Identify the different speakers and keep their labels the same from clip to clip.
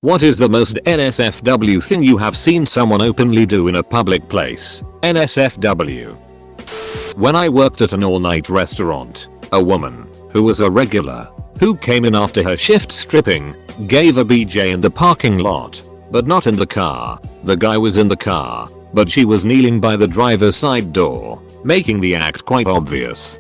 Speaker 1: What is the most NSFW thing you have seen someone openly do in a public place? NSFW. When I worked at an all-night restaurant, a woman, who was a regular, who came in after her shift stripping, gave a BJ in the parking lot, but not in the car. The guy was in the car, but she was kneeling by the driver's side door, making the act quite obvious.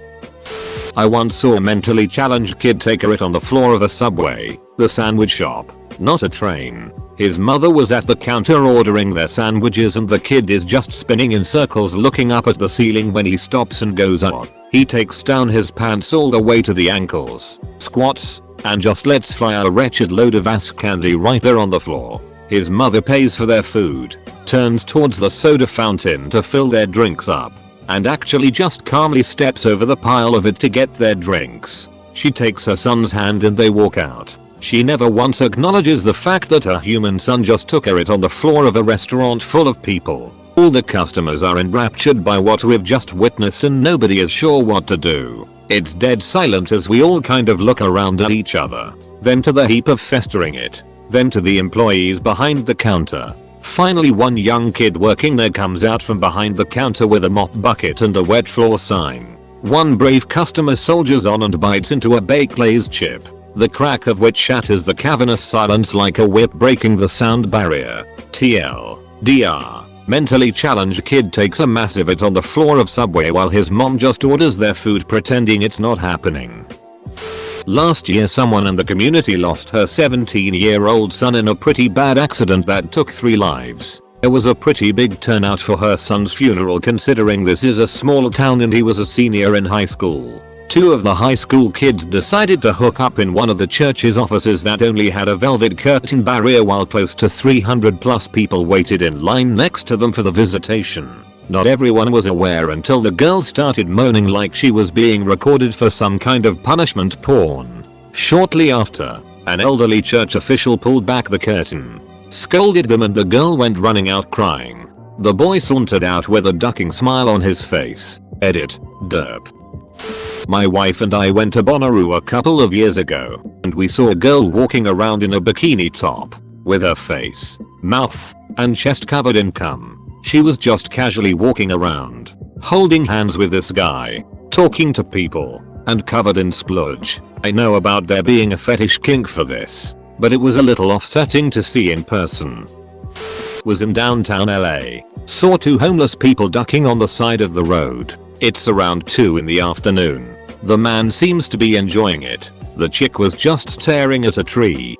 Speaker 1: I once saw a mentally challenged kid take a shit on the floor of a Subway, the sandwich shop, not a train. His mother was at the counter ordering their sandwiches and the kid is just spinning in circles looking up at the ceiling when he stops and goes on. He takes down his pants all the way to the ankles, squats, and just lets fly a wretched load of ass candy right there on the floor. His mother pays for their food, turns towards the soda fountain to fill their drinks up, and actually just calmly steps over the pile of it to get their drinks. She takes her son's hand and they walk out. She never once acknowledges the fact that her human son just took her it on the floor of a restaurant full of people. All the customers are enraptured by what we've just witnessed and nobody is sure what to do. It's dead silent as we all kind of look around at each other. Then to the heap of festering it. Then to the employees behind the counter. Finally one young kid working there comes out from behind the counter with a mop bucket and a wet floor sign. One brave customer soldiers on and bites into a baked Lay's chip, the crack of which shatters the cavernous silence like a whip breaking the sound barrier. TLDR. Mentally challenged kid takes a massive hit on the floor of Subway while his mom just orders their food pretending it's not happening. Last year someone in the community lost her 17-year-old son in a pretty bad accident that took 3 lives. There was a pretty big turnout for her son's funeral considering this is a small town and he was a senior in high school. 2 of the high school kids decided to hook up in one of the church's offices that only had a velvet curtain barrier while close to 300 plus people waited in line next to them for the visitation. Not everyone was aware until the girl started moaning like she was being recorded for some kind of punishment porn. Shortly after, an elderly church official pulled back the curtain, scolded them and the girl went running out crying. The boy sauntered out with a ducking smile on his face. Edit. Derp. My wife and I went to Bonnaroo a couple of years ago, and we saw a girl walking around in a bikini top, with her face, mouth, and chest covered in cum. She was just casually walking around, holding hands with this guy, talking to people, and covered in splodge. I know about there being a fetish kink for this, but it was a little offsetting to see in person. Was in downtown LA, saw 2 homeless people ducking on the side of the road. It's around 2 in the afternoon. The man seems to be enjoying it. The chick was just staring at a tree.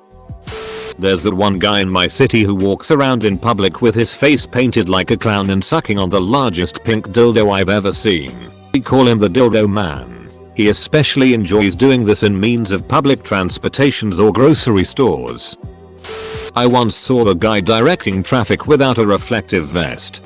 Speaker 1: There's that one guy in my city who walks around in public with his face painted like a clown and sucking on the largest pink dildo I've ever seen. We call him the dildo man. He especially enjoys doing this in means of public transportations or grocery stores. I once saw a guy directing traffic without a reflective vest.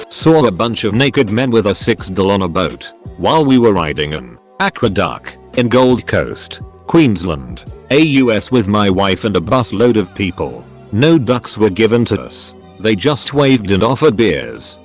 Speaker 1: Saw a bunch of naked men with a 6-doll on a boat while we were riding an aqueduct in Gold Coast, Queensland, AUS with my wife and a bus load of people. No ducks were given to us. They just waved and offered beers.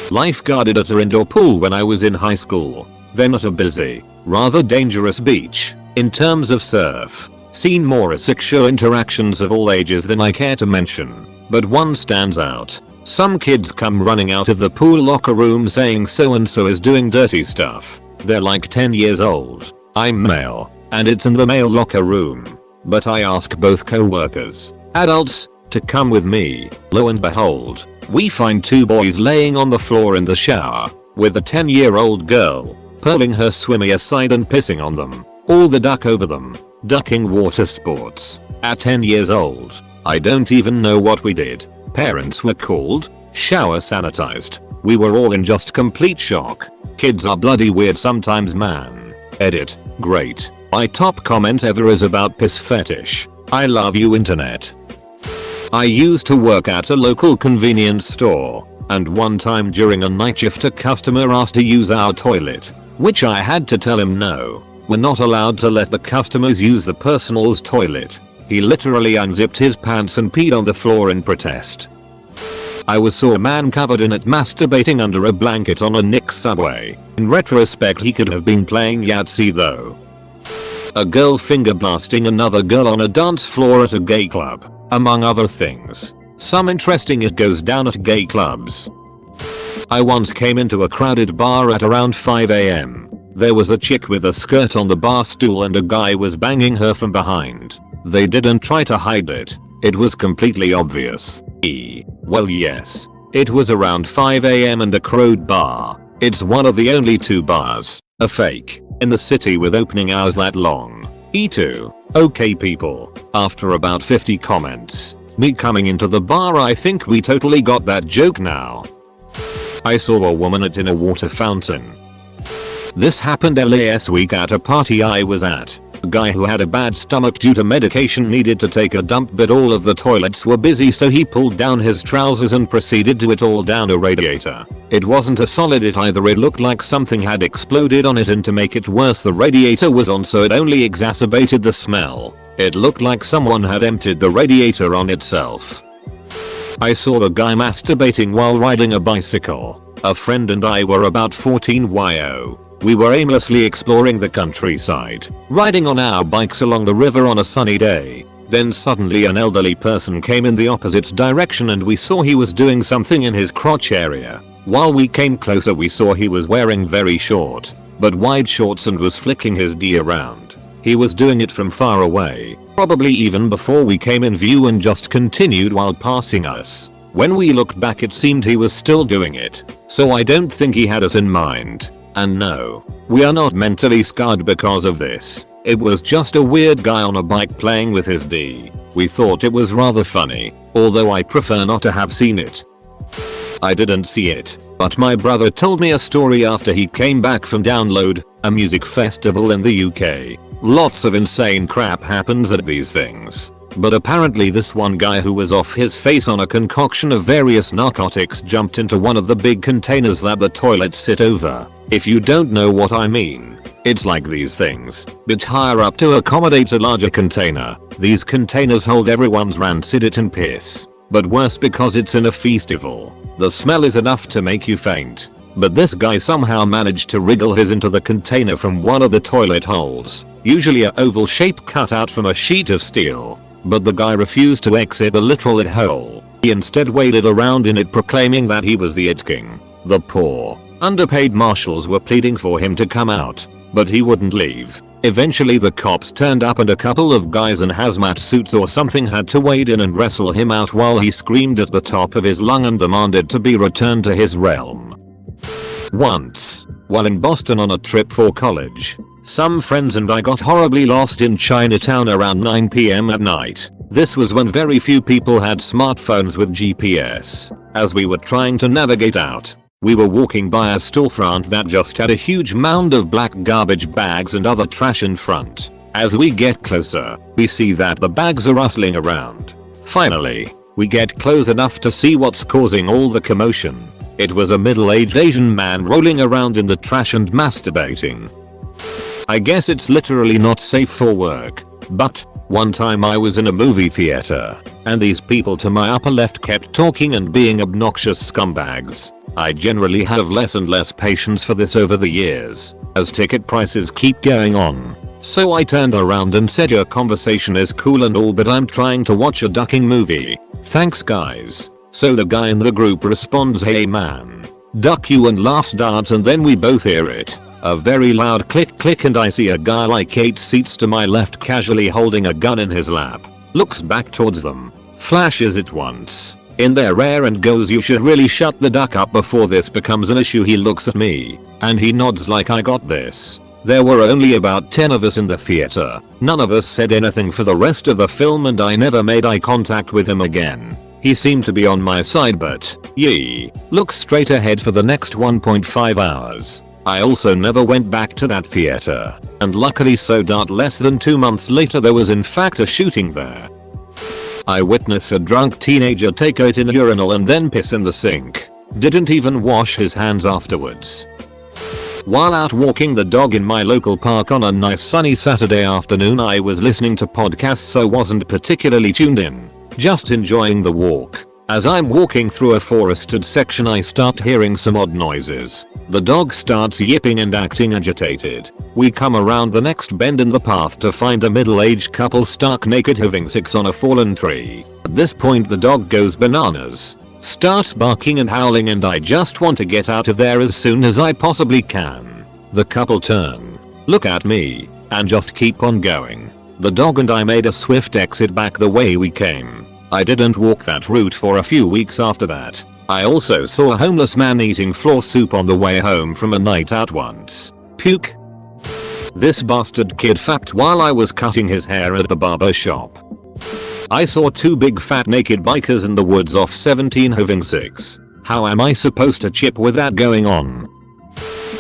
Speaker 1: Lifeguarded at an indoor pool when I was in high school. Then at a busy, rather dangerous beach. In terms of surf, seen more sexual interactions of all ages than I care to mention. But one stands out. Some kids come running out of the pool locker room saying so and so is doing dirty stuff. They're like 10 years old. I'm male, and it's in the male locker room. But I ask both co-workers, adults, to come with me. Lo and behold, we find 2 boys laying on the floor in the shower, with a 10-year-old girl, pulling her swimmy aside and pissing on them. All the duck over them. Ducking water sports. At 10 years old, I don't even know what we did. Parents were called, shower sanitized. We were all in just complete shock. Kids are bloody weird sometimes, man. Edit. Great. My top comment ever is about piss fetish. I love you, internet. I used to work at a local convenience store, and one time during a night shift a customer asked to use our toilet, which I had to tell him no. We're not allowed to let the customers use the personal's toilet. He literally unzipped his pants and peed on the floor in protest. I saw a man covered in it masturbating under a blanket on a Nick's Subway. In retrospect he could have been playing Yahtzee though. A girl finger blasting another girl on a dance floor at a gay club. among other things. Some interesting it goes down at gay clubs. I once came into a crowded bar at around 5 AM. There was a chick with a skirt on the bar stool and a guy was banging her from behind. They didn't try to hide it. It was completely obvious. Well, yes. It was around 5 AM and a crowded bar. It's one of the only 2 bars, a fake, in the city with opening hours that long. E2. Okay people. After about 50 comments, me coming into the bar, I think we totally got that joke now. I saw a woman in a water fountain. This happened last week at a party I was at. A guy who had a bad stomach due to medication needed to take a dump, but all of the toilets were busy, so he pulled down his trousers and proceeded to it all down a radiator. It wasn't a solid it either, it looked like something had exploded on it, and to make it worse the radiator was on, so it only exacerbated the smell. It looked like someone had emptied the radiator on itself. I saw a guy masturbating while riding a bicycle. A friend and I were about 14 YO. We were aimlessly exploring the countryside, riding on our bikes along the river on a sunny day. Then suddenly an elderly person came in the opposite direction and we saw he was doing something in his crotch area. While we came closer, we saw he was wearing very short but wide shorts and was flicking his D around. He was doing it from far away, probably even before we came in view, and just continued while passing us. When we looked back, it seemed he was still doing it, so I don't think he had us in mind. And no, we are not mentally scarred because of this. It was just a weird guy on a bike playing with his D. We thought it was rather funny, although I prefer not to have seen it. I didn't see it, but my brother told me a story after he came back from Download, a music festival in the UK. Lots of insane crap happens at these things. But apparently this one guy who was off his face on a concoction of various narcotics jumped into one of the big containers that the toilets sit over. If you don't know what I mean, it's like these things, but higher up to accommodate a larger container. These containers hold everyone's rancid it and piss. But worse because it's in a festival. The smell is enough to make you faint. But this guy somehow managed to wriggle his into the container from one of the toilet holes, usually an oval shape cut out from a sheet of steel. But the guy refused to exit the literal it hole. He instead waded around in it, proclaiming that he was the it king. The poor, underpaid marshals were pleading for him to come out, but he wouldn't leave. Eventually the cops turned up and a couple of guys in hazmat suits or something had to wade in and wrestle him out while he screamed at the top of his lung and demanded to be returned to his realm. Once, while in Boston on a trip for college, some friends and I got horribly lost in Chinatown around 9 PM at night. This was when very few people had smartphones with GPS. As we were trying to navigate out, we were walking by a storefront that just had a huge mound of black garbage bags and other trash in front. As we get closer, we see that the bags are rustling around. Finally, we get close enough to see what's causing all the commotion. It was a middle-aged Asian man rolling around in the trash and masturbating. I guess it's literally not safe for work, but one time I was in a movie theater, and these people to my upper left kept talking and being obnoxious scumbags. I generally have less and less patience for this over the years, as ticket prices keep going on. So I turned around and said, your conversation is cool and all, but I'm trying to watch a ducking movie. Thanks guys. So the guy in the group responds, hey man, duck you, and laughs out, and then we both hear it. A very loud click click, and I see a guy like 8 seats to my left casually holding a gun in his lap. Looks back towards them, flashes it once in their rear and goes, you should really shut the duck up before this becomes an issue. He looks at me and he nods like I got this. There were only about 10 of us in the theater. None of us said anything for the rest of the film and I never made eye contact with him again. He seemed to be on my side, but looked straight ahead for the next 1.5 hours. I also never went back to that theater, and luckily so. Less than 2 months later there was in fact a shooting there. I witnessed a drunk teenager take out in a urinal and then piss in the sink. Didn't even wash his hands afterwards. While out walking the dog in my local park on a nice sunny Saturday afternoon, I was listening to podcasts, so wasn't particularly tuned in, just enjoying the walk. As I'm walking through a forested section, I start hearing some odd noises. The dog starts yipping and acting agitated. We come around the next bend in the path to find a middle-aged couple stark naked having sex on a fallen tree. this point the dog goes bananas. Starts barking and howling and I just want to get out of there as soon as I possibly can. The couple turn, look at me, and just keep on going. The dog and I made a swift exit back the way we came. I didn't walk that route for a few weeks after that. I also saw a homeless man eating floor soup on the way home from a night out once. Puke. This bastard kid fapped while I was cutting his hair at the barber shop. I saw two big fat naked bikers in the woods off 17 having sex. How am I supposed to chip with that going on?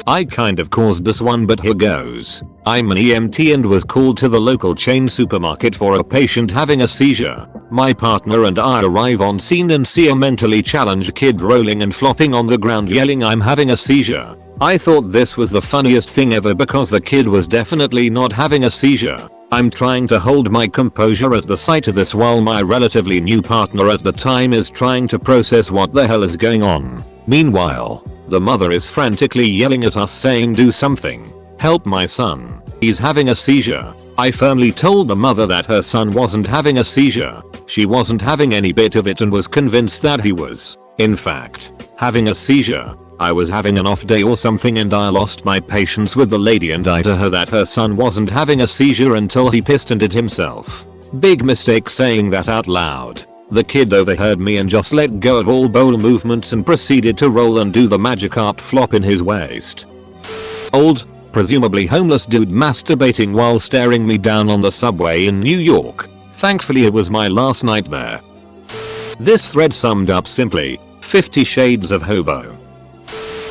Speaker 1: I kind of caused this one, but here goes. I'm an EMT and was called to the local chain supermarket for a patient having a seizure. My partner and I arrive on scene and see a mentally challenged kid rolling and flopping on the ground yelling, "I'm having a seizure." I thought this was the funniest thing ever because the kid was definitely not having a seizure. I'm trying to hold my composure at the sight of this while my relatively new partner at the time is trying to process what the hell is going on. Meanwhile, the mother is frantically yelling at us saying, "Do something. Help my son. He's having a seizure." I firmly told the mother that her son wasn't having a seizure. She wasn't having any bit of it and was convinced that he was, in fact, having a seizure. I was having an off day or something and I lost my patience with the lady and I told her that her son wasn't having a seizure until he pissed and it himself. Big mistake saying that out loud. The kid overheard me and just let go of all bowel movements and proceeded to roll and do the Magikarp flop in his waist. Old, presumably homeless dude masturbating while staring me down on the subway in New York. Thankfully it was my last night there. This thread summed up simply, 50 Shades of Hobo.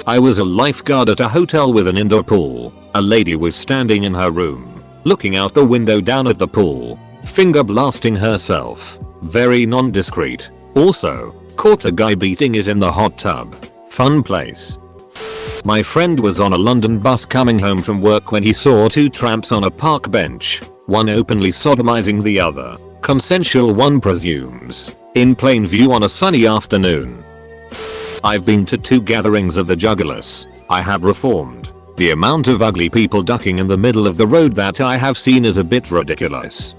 Speaker 1: I was a lifeguard at a hotel with an indoor pool. A lady was standing in her room, looking out the window down at the pool, finger blasting herself. Very non-discreet. Also, caught a guy beating it in the hot tub. Fun place. My friend was on a London bus coming home from work when he saw two tramps on a park bench, one openly sodomizing the other. Consensual, one presumes. In plain view on a sunny afternoon. I've been to 2 gatherings of the Juggalos. I have reformed. The amount of ugly people ducking in the middle of the road that I have seen is a bit ridiculous.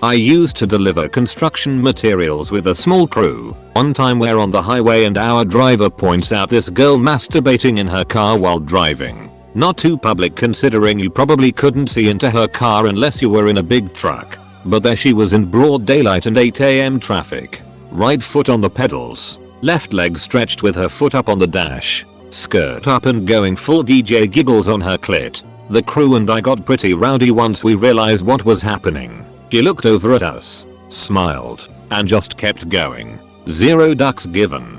Speaker 1: I used to deliver construction materials with a small crew. One time we're on the highway and our driver points out this girl masturbating in her car while driving. Not too public considering you probably couldn't see into her car unless you were in a big truck. But there she was in broad daylight and 8 AM traffic. Right foot on the pedals. Left leg stretched with her foot up on the dash. Skirt up and going full DJ giggles on her clit. The crew and I got pretty rowdy once we realized what was happening. She looked over at us, smiled, and just kept going. 0 ducks given.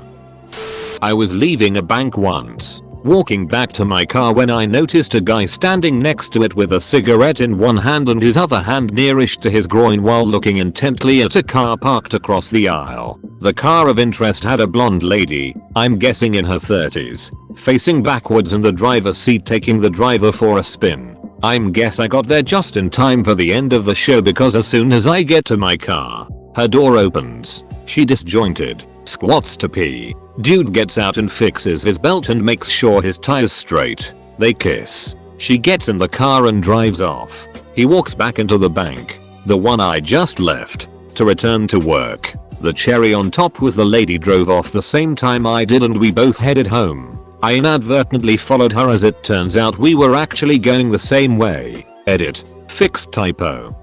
Speaker 1: I was leaving a bank once, walking back to my car when I noticed a guy standing next to it with a cigarette in one hand and his other hand nearish to his groin while looking intently at a car parked across the aisle. The car of interest had a blonde lady, I'm guessing in her 30s, facing backwards and the driver's seat taking the driver for a spin. I'm guess I got there just in time for the end of the show because as soon as I get to my car, her door opens. She disjointed, squats to pee. Dude gets out and fixes his belt and makes sure his tie's straight. They kiss. She gets in the car and drives off. He walks back into the bank, the one I just left, to return to work. The cherry on top was the lady drove off the same time I did and we both headed home. I inadvertently followed her as it turns out we were actually going the same way. Edit. Fixed typo.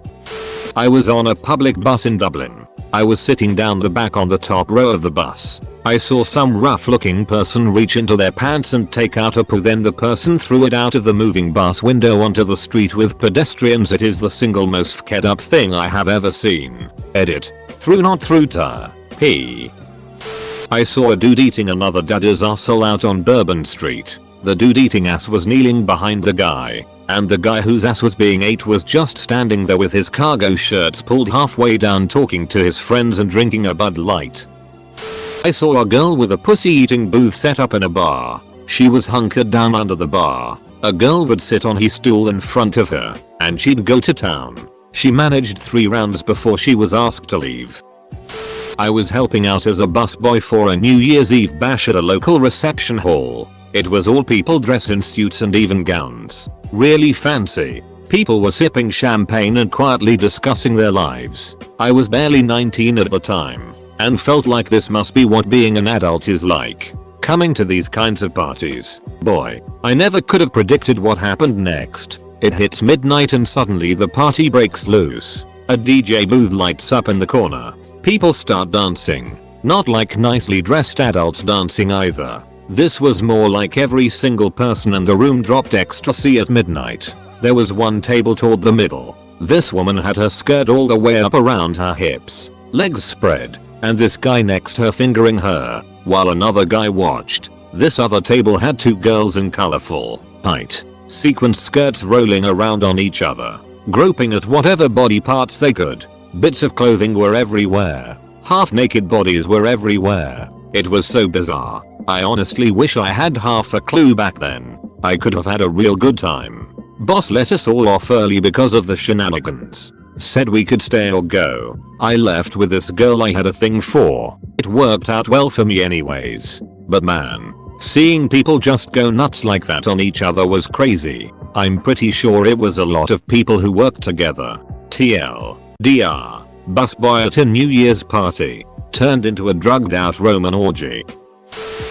Speaker 1: I was on a public bus in Dublin. I was sitting down the back on the top row of the bus. I saw some rough looking person reach into their pants and take out a poo, then the person threw it out of the moving bus window onto the street with pedestrians. It is the single most fed up thing I have ever seen. Edit. Through not through ta. P. I saw a dude eating another dude's asshole out on Bourbon Street. The dude eating ass was kneeling behind the guy, and the guy whose ass was being ate was just standing there with his cargo shirts pulled halfway down talking to his friends and drinking a Bud Light. I saw a girl with a pussy eating booth set up in a bar. She was hunkered down under the bar. A girl would sit on his stool in front of her, and she'd go to town. She managed 3 rounds before she was asked to leave. I was helping out as a busboy for a New Year's Eve bash at a local reception hall. It was all people dressed in suits and even gowns. Really fancy. People were sipping champagne and quietly discussing their lives. I was barely 19 at the time and felt like this must be what being an adult is like. Coming to these kinds of parties. Boy, I never could have predicted what happened next. It hits midnight and suddenly the party breaks loose. A DJ booth lights up in the corner. People start dancing. Not like nicely dressed adults dancing either. This was more like every single person in the room dropped ecstasy at midnight. There was one table toward the middle. This woman had her skirt all the way up around her hips, legs spread, and this guy next her fingering her, while another guy watched. This other table had two girls in colorful, tight, sequined skirts rolling around on each other, groping at whatever body parts they could. Bits of clothing were everywhere. Half-naked bodies were everywhere. It was so bizarre. I honestly wish I had half a clue back then. I could have had a real good time. Boss let us all off early because of the shenanigans. Said we could stay or go. I left with this girl I had a thing for. It worked out well for me anyways. But man, seeing people just go nuts like that on each other was crazy. I'm pretty sure it was a lot of people who worked together. TLDR. Busboy at a New Year's party turned into a drugged out Roman orgy.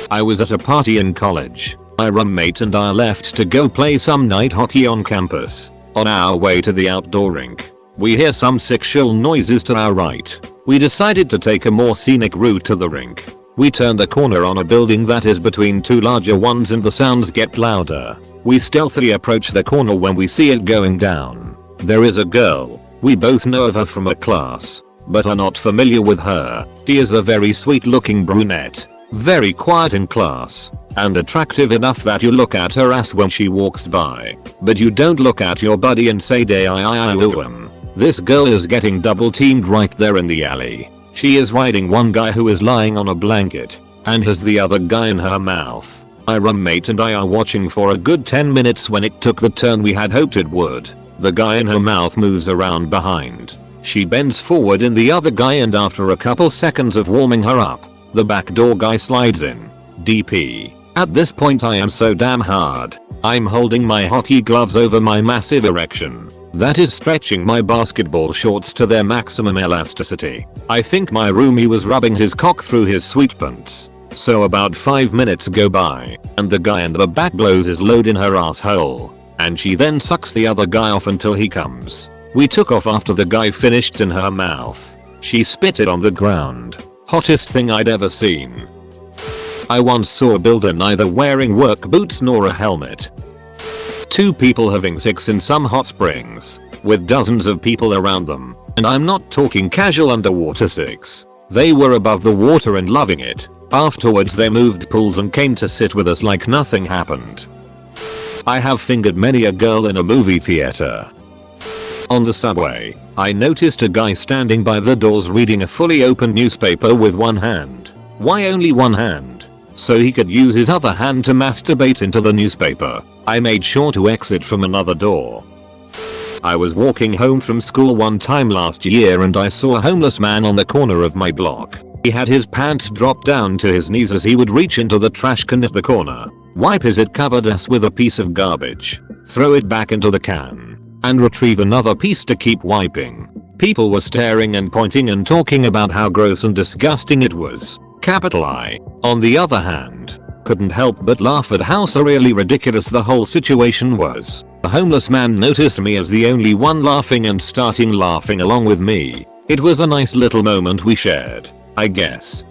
Speaker 1: I was at a party in college. My roommate and I left to go play some night hockey on campus. On our way to the outdoor rink, we hear some sick shrill noises to our right. We decided to take a more scenic route to the rink. We turn the corner on a building that is between two larger ones and the sounds get louder. We stealthily approach the corner when we see it going down. There is a girl. We both know of her from a class, but are not familiar with her. She is a very sweet looking brunette. Very quiet in class, and attractive enough that you look at her ass when she walks by, but you don't look at your buddy and say "Day-I-I-I-oo-um." This girl is getting double teamed right there in the alley. She is riding one guy who is lying on a blanket, and has the other guy in her mouth. My roommate and I are watching for a good 10 minutes when it took the turn we had hoped it would. The guy in her mouth moves around behind. She bends forward in the other guy and after a couple seconds of warming her up, the backdoor guy slides in. DP. At this point I am so damn hard. I'm holding my hockey gloves over my massive erection. That is stretching my basketball shorts to their maximum elasticity. I think my roomie was rubbing his cock through his sweat pants. So about 5 minutes go by, and the guy in the back blows his load in her asshole. And she then sucks the other guy off until he comes. We took off after the guy finished in her mouth. She spit it on the ground. Hottest thing I'd ever seen. I once saw a builder neither wearing work boots nor a helmet. Two people having sex in some hot springs, with dozens of people around them, and I'm not talking casual underwater sex. They were above the water and loving it. Afterwards they moved pools and came to sit with us like nothing happened. I have fingered many a girl in a movie theater. On the subway, I noticed a guy standing by the doors reading a fully open newspaper with one hand. Why only one hand? So he could use his other hand to masturbate into the newspaper. I made sure to exit from another door. I was walking home from school one time last year and I saw a homeless man on the corner of my block. He had his pants dropped down to his knees as he would reach into the trash can at the corner, wipe his covered ass with a piece of garbage, throw it back into the can, and retrieve another piece to keep wiping. People were staring and pointing and talking about how gross and disgusting it was. Capital I, on the other hand, couldn't help but laugh at how surreally ridiculous the whole situation was. The homeless man noticed me as the only one laughing and starting laughing along with me. It was a nice little moment we shared, I guess.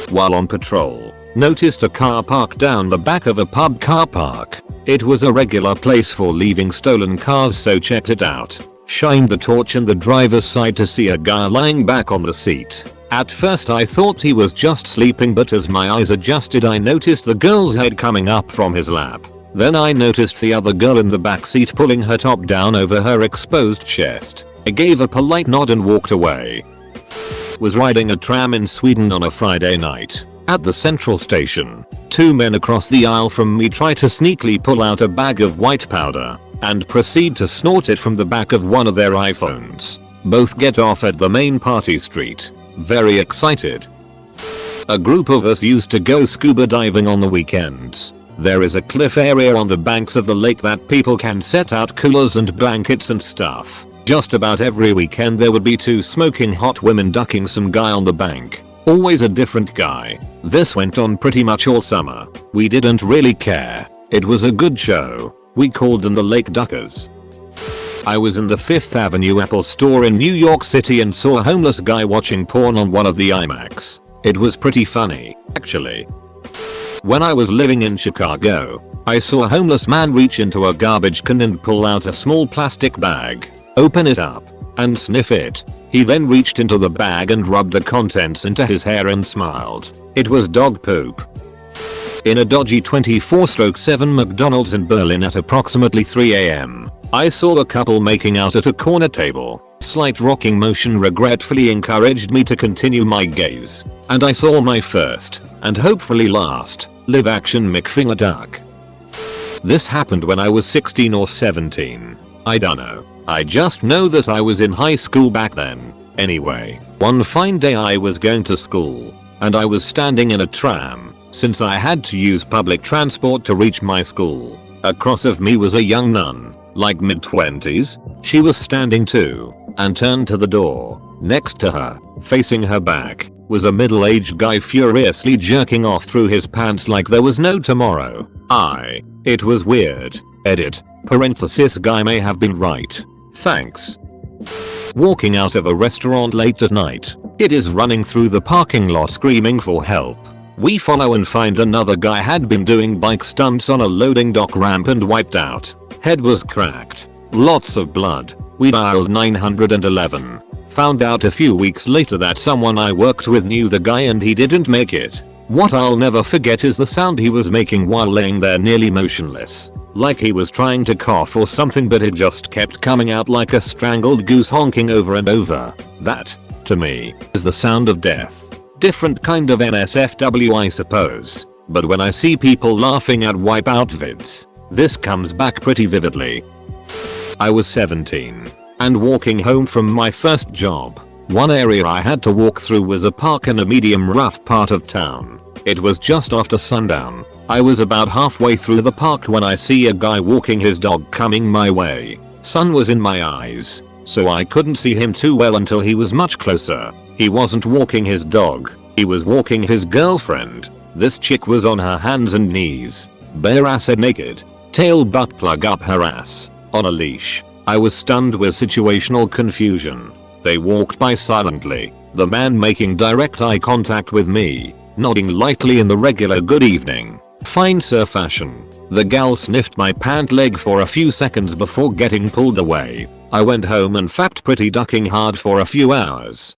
Speaker 1: While on patrol, noticed a car parked down the back of a pub car park. It was a regular place for leaving stolen cars, so checked it out. Shined the torch in the driver's side to see a guy lying back on the seat. At first I thought he was just sleeping, but as my eyes adjusted I noticed the girl's head coming up from his lap. Then I noticed the other girl in the back seat pulling her top down over her exposed chest. I gave a polite nod and walked away. Was riding a tram in Sweden on a Friday night. At the central station, two men across the aisle from me try to sneakily pull out a bag of white powder and proceed to snort it from the back of one of their iPhones. Both get off at the main party street. Very excited. A group of us used to go scuba diving on the weekends. There is a cliff area on the banks of the lake that people can set out coolers and blankets and stuff. Just about every weekend there would be 2 smoking hot women ducking some guy on the bank. Always a different guy. This went on pretty much all summer. We didn't really care. It was a good show. We called them the Lake Duckers. I was in the 5th Avenue Apple store in New York City and saw a homeless guy watching porn on one of the iMacs. It was pretty funny, actually. When I was living in Chicago, I saw a homeless man reach into a garbage can and pull out a small plastic bag, open it up, and sniff it. He then reached into the bag and rubbed the contents into his hair and smiled. It was dog poop. In a dodgy 24/7 McDonald's in Berlin at approximately 3 AM, I saw a couple making out at a corner table. Slight rocking motion regretfully encouraged me to continue my gaze, and I saw my first, and hopefully last, live action McFinger duck. This happened when I was 16 or 17. I dunno. I just know that I was in high school back then. Anyway, one fine day I was going to school, and I was standing in a tram, since I had to use public transport to reach my school. Across of me was a young nun, like mid-20s. She was standing too, and turned to the door. Next to her, facing her back, was a middle-aged guy furiously jerking off through his pants like there was no tomorrow. It was weird. Edit. Parenthesis guy may have been right. Thanks. Walking out of a restaurant late at night, kid is running through the parking lot screaming for help. We follow and find another guy had been doing bike stunts on a loading dock ramp and wiped out. Head was cracked. Lots of blood. We dialed 911. Found out a few weeks later that someone I worked with knew the guy and he didn't make it. What I'll never forget is the sound he was making while laying there nearly motionless. Like he was trying to cough or something, but it just kept coming out like a strangled goose honking over and over. That, to me, is the sound of death. Different kind of NSFW I suppose. But when I see people laughing at wipeout vids, this comes back pretty vividly. I was 17 and walking home from my first job. One area I had to walk through was a park in a medium rough part of town. It was just after sundown. I was about halfway through the park when I see a guy walking his dog coming my way. Sun was in my eyes, so I couldn't see him too well until he was much closer. He wasn't walking his dog, he was walking his girlfriend. This chick was on her hands and knees, bare ass and naked, tail butt plug up her ass, on a leash. I was stunned with situational confusion. They walked by silently, the man making direct eye contact with me, nodding lightly in the regular good evening, fine sir fashion. The gal sniffed my pant leg for a few seconds before getting pulled away. I went home and fapped pretty ducking hard for a few hours.